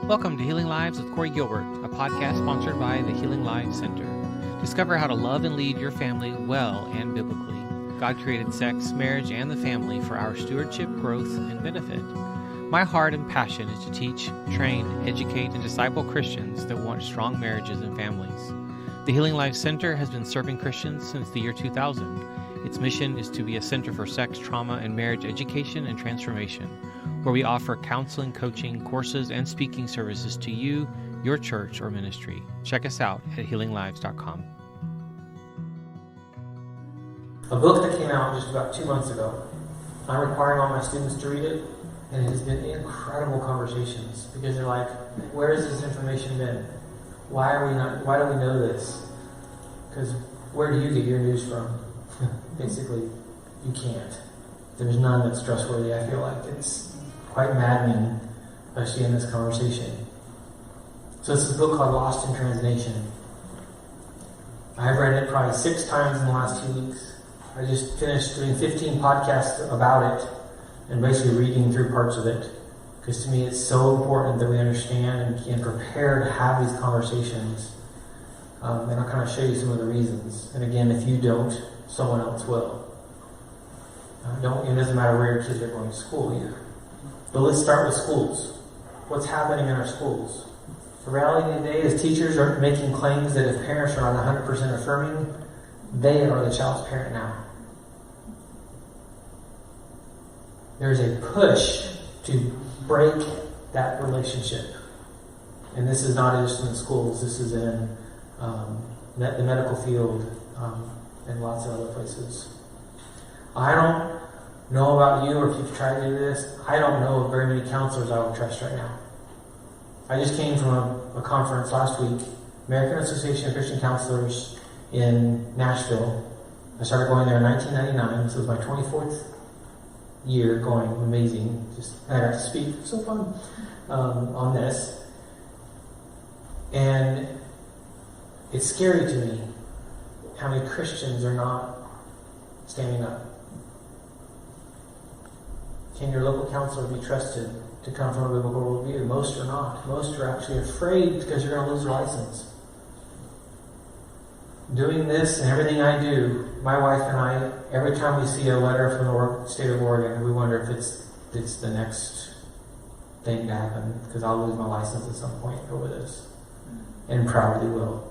Welcome to Healing Lives with Corey Gilbert, a podcast sponsored by the Healing Lives Center. Discover how to love and lead your family well and biblically. God created sex, marriage, and the family for our stewardship, growth, and benefit. My heart and passion is to teach, train, educate, and disciple Christians that want strong marriages and families. The Healing Lives Center has been serving Christians since the year 2000. Its mission is to be a center for sex, trauma, and marriage education and transformation, where we offer counseling, coaching, courses, and speaking services to you, your church, or ministry. Check us out at healinglives.com. A book that came out just about 2 months ago. I'm requiring all my students to read it, and it has been incredible conversations because they're like, where has this information been? Why do we know this? Because where do you get your news from? Basically, you can't. There's none that's trustworthy. I feel like it's quite maddening, especially in this conversation. So it's a book called Lost in Translation. I've read it probably 6 times in the last 2 weeks. I just finished doing 15 podcasts about it and basically reading through parts of it. Because to me it's so important that we understand and can prepare to have these conversations. And I'll kind of show you some of the reasons. And again, if you don't, someone else will. It doesn't matter where your kids are going to school either. But let's start with schools. What's happening in our schools? The reality today is teachers are making claims that if parents are not 100% affirming, they are the child's parent now. There's a push to break that relationship. And this is not just in the schools, this is in the medical field and lots of other places. I don't know about you or if you've tried to do this. I don't know of very many counselors I would trust right now. I just came from a conference last week, American Association of Christian Counselors in Nashville. I started going there in 1999. This was my 24th year going. Amazing. I got to speak. So fun on this. And it's scary to me how many Christians are not standing up. Can your local counselor be trusted to come from a biblical worldview? Most are not. Most are actually afraid because you're going to lose your license. Doing this and everything I do, my wife and I, every time we see a letter from the state of Oregon, we wonder if it's the next thing to happen, because I'll lose my license at some point over this. And probably will.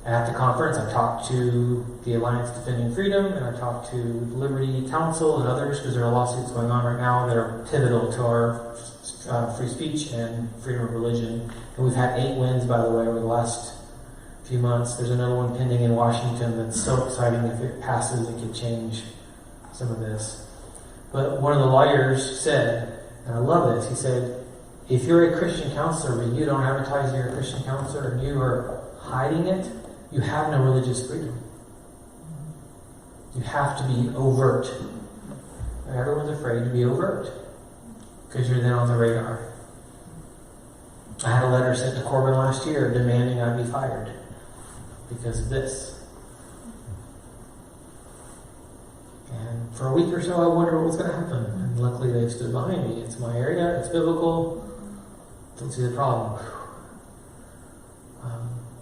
At the conference, I talked to the Alliance Defending Freedom, and I talked to Liberty Counsel and others, because there are lawsuits going on right now that are pivotal to our free speech and freedom of religion. And we've had 8 wins, by the way, over the last few months. There's another one pending in Washington that's so exciting. If it passes, it could change some of this. But one of the lawyers said, and I love this, he said, if you're a Christian counselor but you don't advertise you're a Christian counselor and you are hiding it, you have no religious freedom. You have to be overt. Everyone's afraid to be overt because you're then on the radar. I had a letter sent to Corbin last year demanding I be fired because of this. And for a week or so I wondered what was going to happen. And luckily they stood behind me. It's my area, it's biblical. Don't see the problem.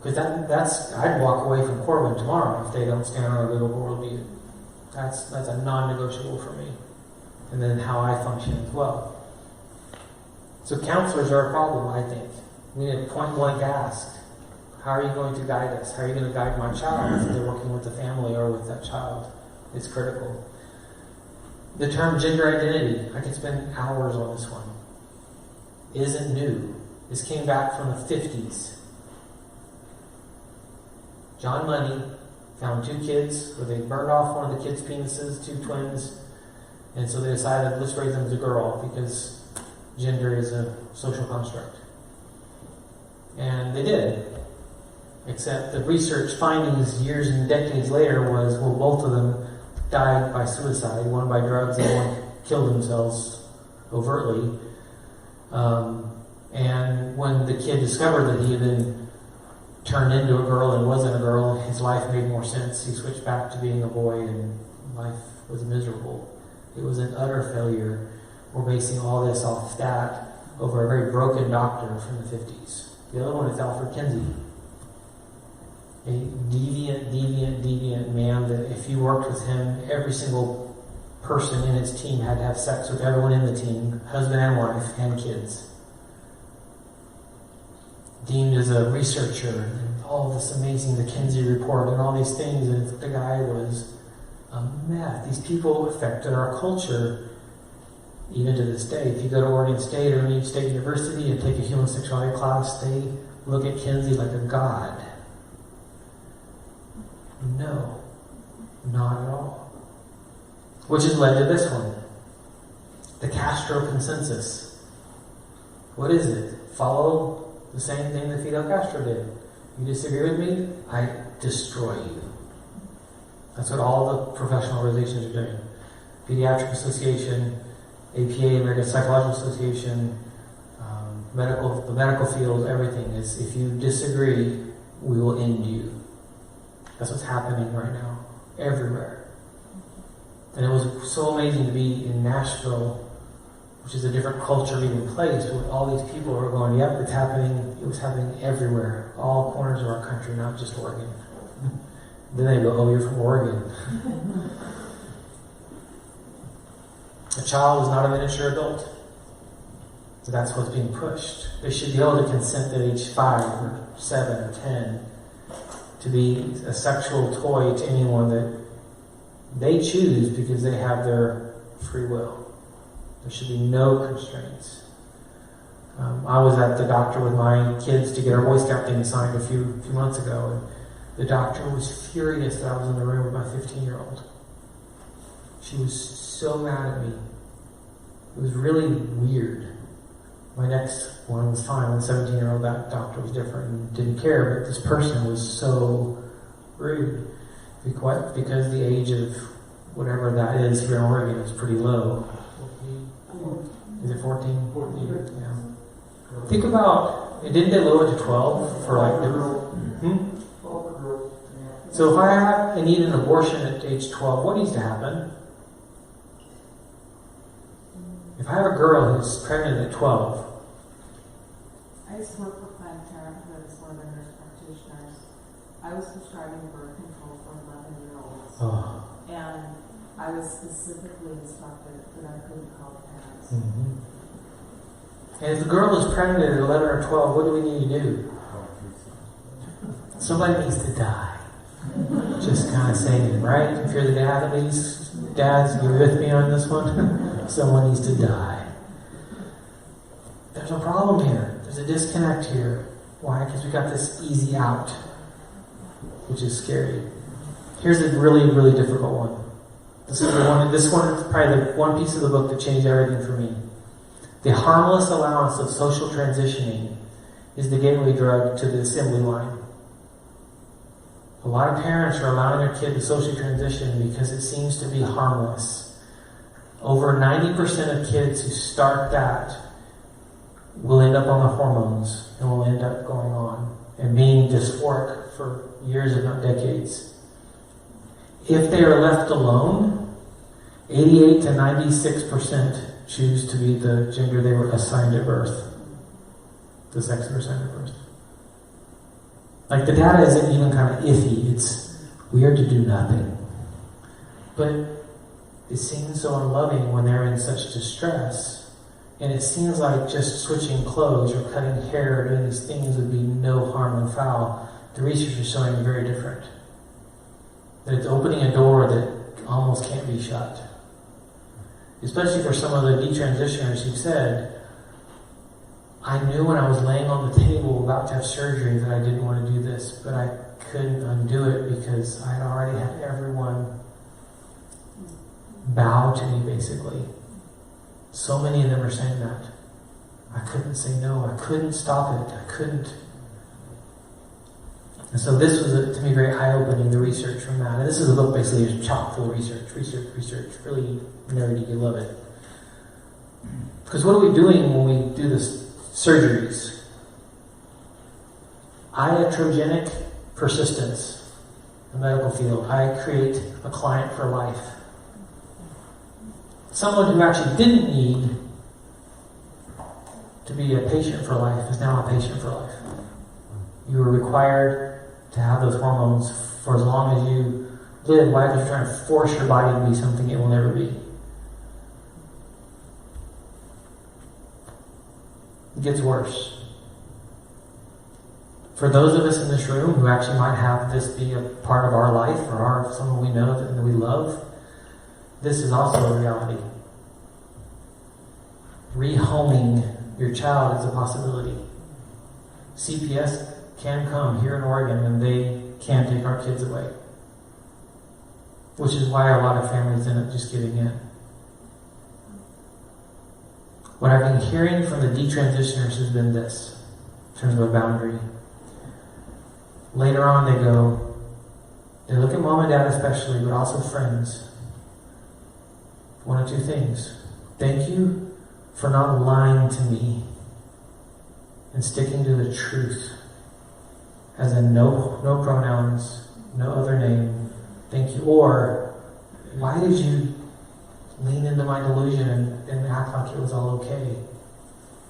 Because I'd walk away from Corbin tomorrow if they don't stand on a biblical worldview. That's a non-negotiable for me. And then how I function as well. So counselors are a problem, I think. We need to point blank ask, how are you going to guide us? How are you going to guide my child if they're working with the family or with that child? It's critical. The term gender identity, I could spend hours on this one. Isn't new. This came back from the 50s. John Money found 2 kids where they burned off one of the kids' penises, 2 twins, and so they decided, let's raise them as a girl because gender is a social construct. And they did. Except the research findings years and decades later was, well, both of them died by suicide, one by drugs and one killed themselves overtly. And when the kid discovered that he had been turned into a girl and wasn't a girl, his life made more sense. He switched back to being a boy and life was miserable. It was an utter failure. We're basing all this off that. over a very broken doctor from the 50s. The other one is Alfred Kinsey, a deviant man that if you worked with him, every single person in his team had to have sex with everyone in the team, husband and wife and kids. Deemed as a researcher and all this amazing, the Kinsey Report and all these things, and the guy was a mess. These people affected our culture even to this day. If you go to Oregon State or any state university and take a human sexuality class, they look at Kinsey like a god. No, not at all. Which has led to this one. The Castro Consensus. What is it? Follow the same thing that Fidel Castro did. You disagree with me? I destroy you. That's what all the professional organizations are doing. Pediatric Association, APA, American Psychological Association, the medical field, everything is, if you disagree, we will end you. That's what's happening right now, everywhere. And it was so amazing to be in Nashville, which is a different culture being placed, with all these people who are going, yep, it's happening. It was happening everywhere, all corners of our country, not just Oregon. Then they go, oh, you're from Oregon. A child is not a miniature adult. So that's what's being pushed. They should be able to consent at age 5 or 7 or 10 to be a sexual toy to anyone that they choose because they have their free will. There should be no constraints. I was at the doctor with my kids to get our Boy Scout thing signed a few months ago, and the doctor was furious that I was in the room with my 15-year-old. She was so mad at me. It was really weird. My next one was fine. The 17-year-old, that doctor was different and didn't care, but this person was so rude. Because the age of whatever that is here in Oregon is pretty low. 14. Is it 14? 14. Yeah. Think about, didn't they lower it to 12 for like the... So if I need an abortion at age 12, what needs to happen? If I have a girl who's pregnant at 12... I used to work for Planned Parenthood as one of the nurse practitioners. I was prescribing birth control for 11-year-olds. Oh. And I was specifically instructed that I couldn't call the parents. Mm-hmm. And if the girl is pregnant at 11 or 12, what do we need to do? Somebody needs to die. Just kind of saying, right? If you're the dad of these dads, you're with me on this one? Someone needs to die. There's a problem here. There's a disconnect here. Why? Because we got this easy out, which is scary. Here's a really, really difficult one. This one is probably the one piece of the book that changed everything for me. The harmless allowance of social transitioning is the gateway drug to the assembly line. A lot of parents are allowing their kid to socially transition because it seems to be harmless. Over 90% of kids who start that will end up on the hormones and will end up going on and being dysphoric for years, if not decades. If they are left alone, 88 to 96% choose to be the gender they were assigned at birth, the sex they were assigned at birth. Like, the data isn't even kind of iffy. It's weird to do nothing. But it seems so unloving when they're in such distress. And it seems like just switching clothes or cutting hair or doing these things would be no harm, no foul. The research is showing very different. That it's opening a door that almost can't be shut. Especially for some of the detransitioners who said, I knew when I was laying on the table about to have surgery that I didn't want to do this, but I couldn't undo it because I had already had everyone bow to me, basically. So many of them are saying that. I couldn't say no. I couldn't stop it. I couldn't. And so this was, to me, very eye-opening, the research from that. And this is a book basically is chock full of research, really nerdy. You love it. Because what are we doing when we do this surgeries? Iatrogenic persistence, the medical field. I create a client for life. Someone who actually didn't need to be a patient for life is now a patient for life. You were required to have those hormones for as long as you live. Why? Because you're trying to force your body to be something it will never be. It gets worse. For those of us in this room who actually might have this be a part of our life or someone we know that we love, this is also a reality. Rehoming your child is a possibility. CPS can come here in Oregon and they can take our kids away. Which is why a lot of families end up just giving in. What I've been hearing from the detransitioners has been this, in terms of a boundary. Later on they look at mom and dad especially, but also friends. One of two things. Thank you for not lying to me and sticking to the truth. As in no pronouns, no other name. Thank you. Or, why did you lean into my delusion and act like it was all okay?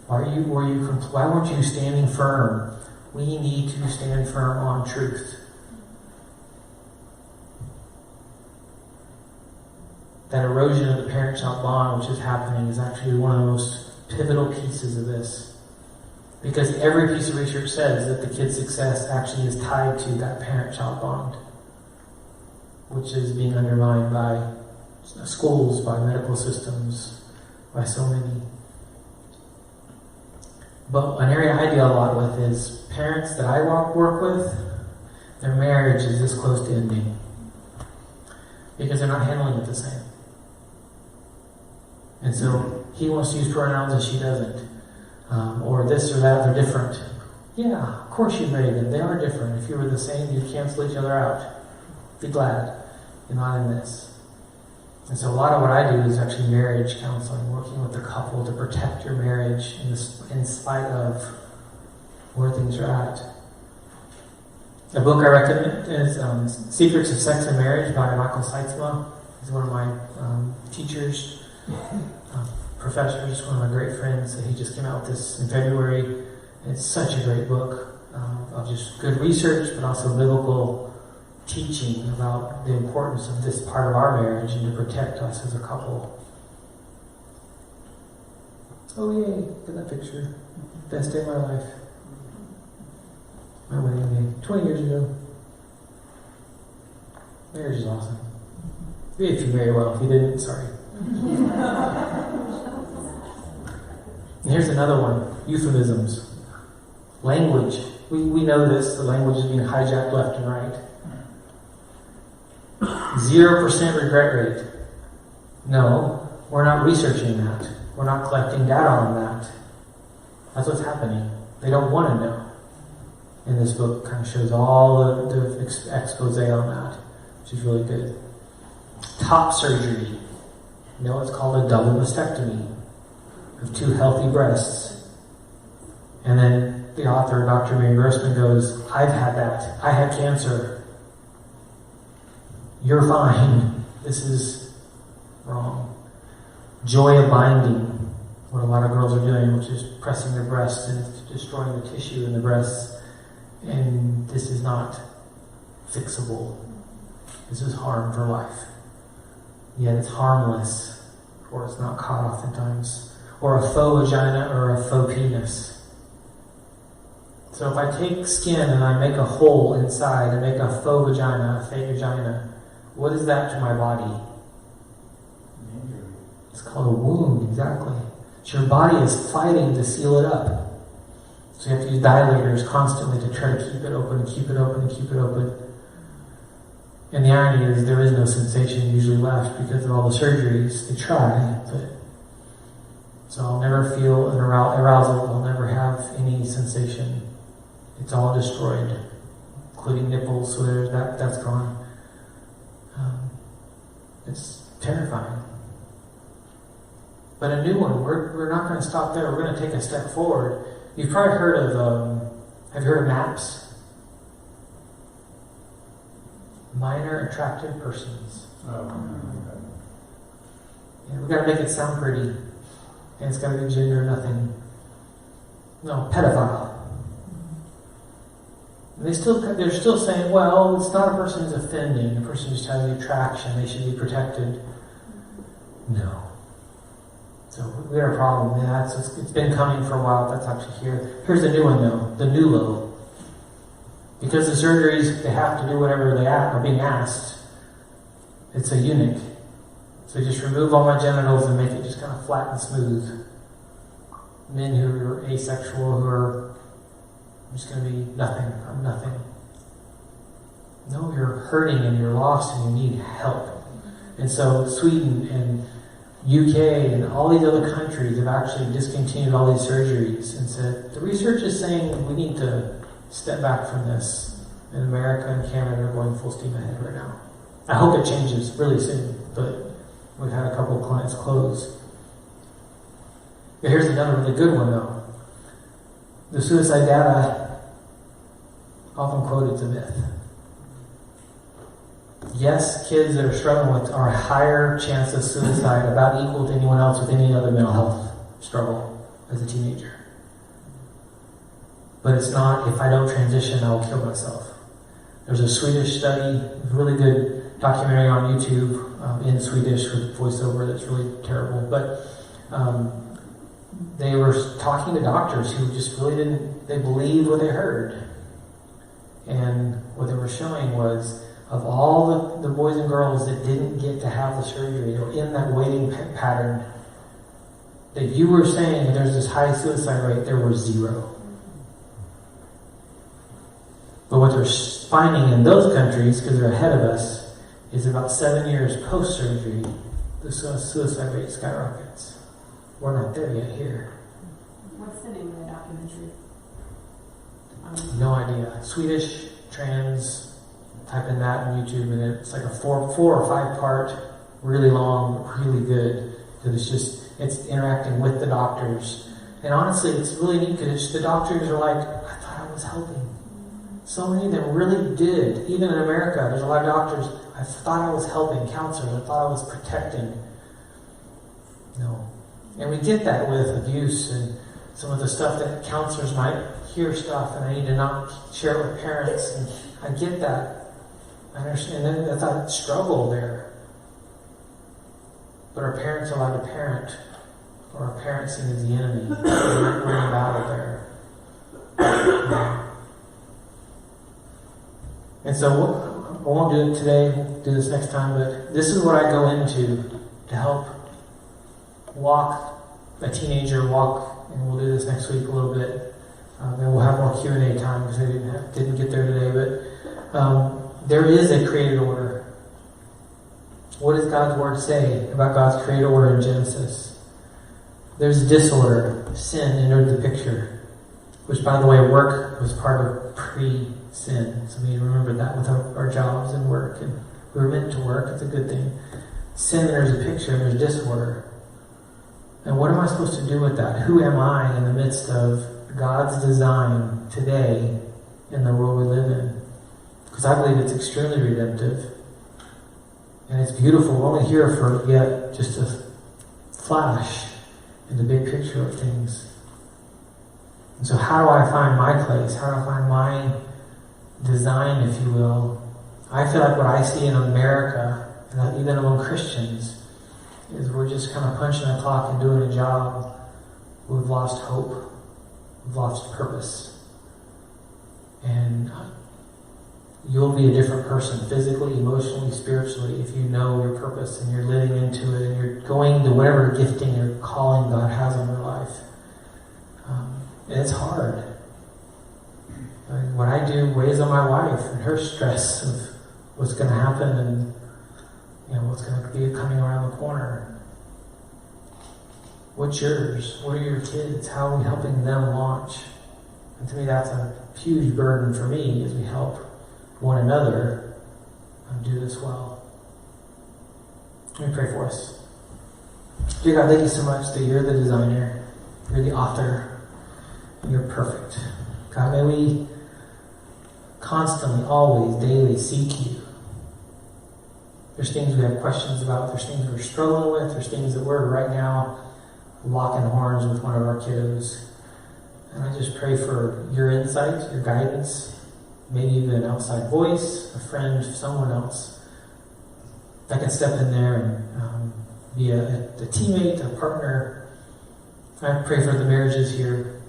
Why weren't you standing firm? We need to stand firm on truth. That erosion of the parent-child bond, which is happening, is actually one of the most pivotal pieces of this. Because every piece of research says that the kid's success actually is tied to that parent-child bond, which is being undermined by schools, by medical systems, by so many. But an area I deal a lot with is parents that I work with, their marriage is this close to ending. Because they're not handling it the same. And so he wants to use pronouns and she doesn't. Or this or that, they're different. Yeah, of course you married them. They are different. If you were the same, you'd cancel each other out. Be glad you're not in this. And so a lot of what I do is actually marriage counseling, working with the couple to protect your marriage in spite of where things are at. A book I recommend is Secrets of Sex and Marriage by Michael Seitzma. He's one of my teachers, professors, one of my great friends. He just came out with this in February. And it's such a great book of just good research, but also biblical teaching about the importance of this part of our marriage and to protect us as a couple. Oh yay, look at that picture. Best day of my life. My wedding day, 20 years ago. Marriage is awesome. If you marry well, if you didn't, sorry. And here's another one, euphemisms. Language. We know this, the language is being hijacked left and right. 0% regret rate. No, we're not researching that. We're not collecting data on that. That's what's happening. They don't want to know. And this book kind of shows all the expose on that, which is really good. Top surgery. You know, it's called a double mastectomy of 2 healthy breasts. And then the author, Dr. Mary Grossman, goes, I've had that. I had cancer. You're fine. This is wrong. Joy of binding, what a lot of girls are doing, which is pressing their breasts and destroying the tissue in the breasts. And this is not fixable. This is harm for life. Yet it's harmless, or it's not caught oftentimes. Or a faux vagina or a faux penis. So if I take skin and I make a hole inside and make a faux vagina, a fake vagina, what is that to my body? It's called a wound, exactly. So your body is fighting to seal it up. So you have to use dilators constantly to try to keep it open and keep it open and keep it open. And the irony is there is no sensation usually left because of all the surgeries. They try, but so I'll never feel an arousal. I'll never have any sensation. It's all destroyed, including nipples. So there's that's gone. It's terrifying. But a new one, we're not going to stop there. We're going to take a step forward. You've probably heard of, have you heard of MAPS? Minor Attracted Persons. Oh, Yeah, we've got to make it sound pretty. And it's got to be gender nothing. No, pedophile. And they're still saying, well, it's not a person who's offending. The person just has the attraction. They should be protected. No. So we had a problem. Yeah, it's been coming for a while. That's actually here. Here's the new one, though. The new low. Because the surgeries, they have to do whatever they are being asked. It's a eunuch. So just remove all my genitals and make it just kind of flat and smooth. Men who are asexual, who are just going to be nothing. I'm nothing. No, you're hurting and you're lost and you need help. And so Sweden and UK and all these other countries have actually discontinued all these surgeries and said, the research is saying we need to step back from this. And America and Canada are going full steam ahead right now. I hope it changes really soon, but we've had a couple of clients close. But here's another really good one, though. The suicide data, often quoted, is a myth. Yes, kids that are struggling with are a higher chance of suicide, about equal to anyone else with any other mental health struggle as a teenager. But it's not, if I don't transition, I will kill myself. There's a Swedish study, a really good documentary on YouTube in Swedish with voiceover that's really terrible. But they were talking to doctors who just really they believed what they heard. And what they were showing was, of all the boys and girls that didn't get to have the surgery or in that waiting pattern, that you were saying that there's this high suicide rate, there were 0. But what they're finding in those countries, because they're ahead of us, is about 7 years post-surgery, the suicide rate skyrockets. We're not there yet here. What's the name of the documentary? No idea. Swedish, trans, type in that on YouTube, and it's like a 4 or 5 part, really long, really good, because it's interacting with the doctors. And honestly, it's really neat because the doctors are like, I thought I was helping. So many of them really did. Even in America, there's a lot of doctors, I thought I was helping, counselors, I thought I was protecting. No. And we get that with abuse and some of the stuff that counselors might hear stuff and I need to not share it with parents. And I get that. I understand that that's a struggle there. But our parents are allowed to parent, or our parents seen as the enemy. We're in a battle there. And so I won't do it today, we'll do this next time, but this is what I go into to help walk a teenager walk, and we'll do this next week a little bit. Then we'll have more Q&A time because I didn't get there today, but there is a created order. What does God's Word say about God's created order in Genesis? There's disorder. Sin entered the picture, which, by the way, work was part of pre-sin. So we remember that with our jobs and work, and we were meant to work. It's a good thing. Sin enters the picture, and there's disorder. And what am I supposed to do with that? Who am I in the midst of God's design today in the world we live in? Because I believe it's extremely redemptive. And it's beautiful. We're only here for yet just a flash in the big picture of things. And so how do I find my place? How do I find my design, if you will? I feel like what I see in America, and even among Christians, is we're just kind of punching the clock and doing a job. We've lost hope. We've lost purpose. And you'll be a different person physically, emotionally, spiritually if you know your purpose and you're living into it and you're going to whatever gifting or calling God has on your life. And it's hard. What I do weighs on my wife and her stress of what's going to happen and what's going to be coming around the corner. What's yours? What are your kids? How are we helping them launch? And to me, that's a huge burden for me as we help one another do this well. Let me pray for us. Dear God, thank you so much that you're the designer, you're the author, and you're perfect. God, may we constantly, always, daily seek you. There's things we have questions about, there's things we're struggling with, there's things that we're right now locking horns with one of our kiddos. And I just pray for your insight, your guidance, maybe even an outside voice, a friend, someone else that can step in there and be a teammate, a partner. I pray for the marriages here,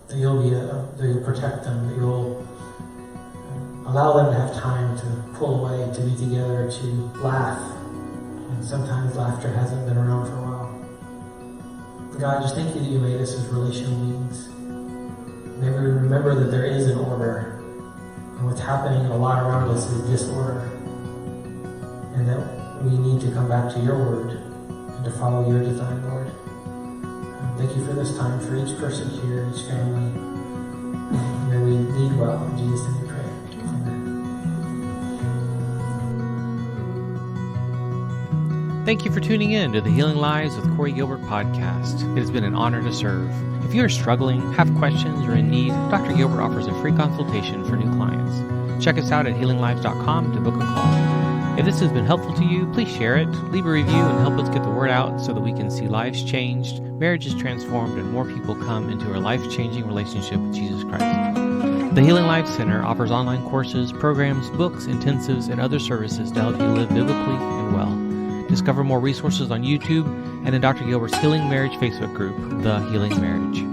that that you'll protect them, that you'll allow them to have time to pull away, to be together, to laugh. And sometimes laughter hasn't been around for a while. God, I just thank you that you made us as relational beings. May we remember that there is an order, and what's happening a lot around us is disorder, and that we need to come back to your word and to follow your design, Lord. Thank you for this time, for each person here, each family. May we lead well. In Jesus' name we pray. Thank you for tuning in to the Healing Lives with Corey Gilbert podcast. It has been an honor to serve. If you are struggling, have questions, or in need, Dr. Gilbert offers a free consultation for new clients. Check us out at healinglives.com to book a call. If this has been helpful to you, please share it, leave a review, and help us get the word out so that we can see lives changed, marriages transformed, and more people come into a life-changing relationship with Jesus Christ. The Healing Lives Center offers online courses, programs, books, intensives, and other services to help you live biblically and well. Discover more resources on YouTube and in Dr. Gilbert's Healing Marriage Facebook group, The Healing Marriage.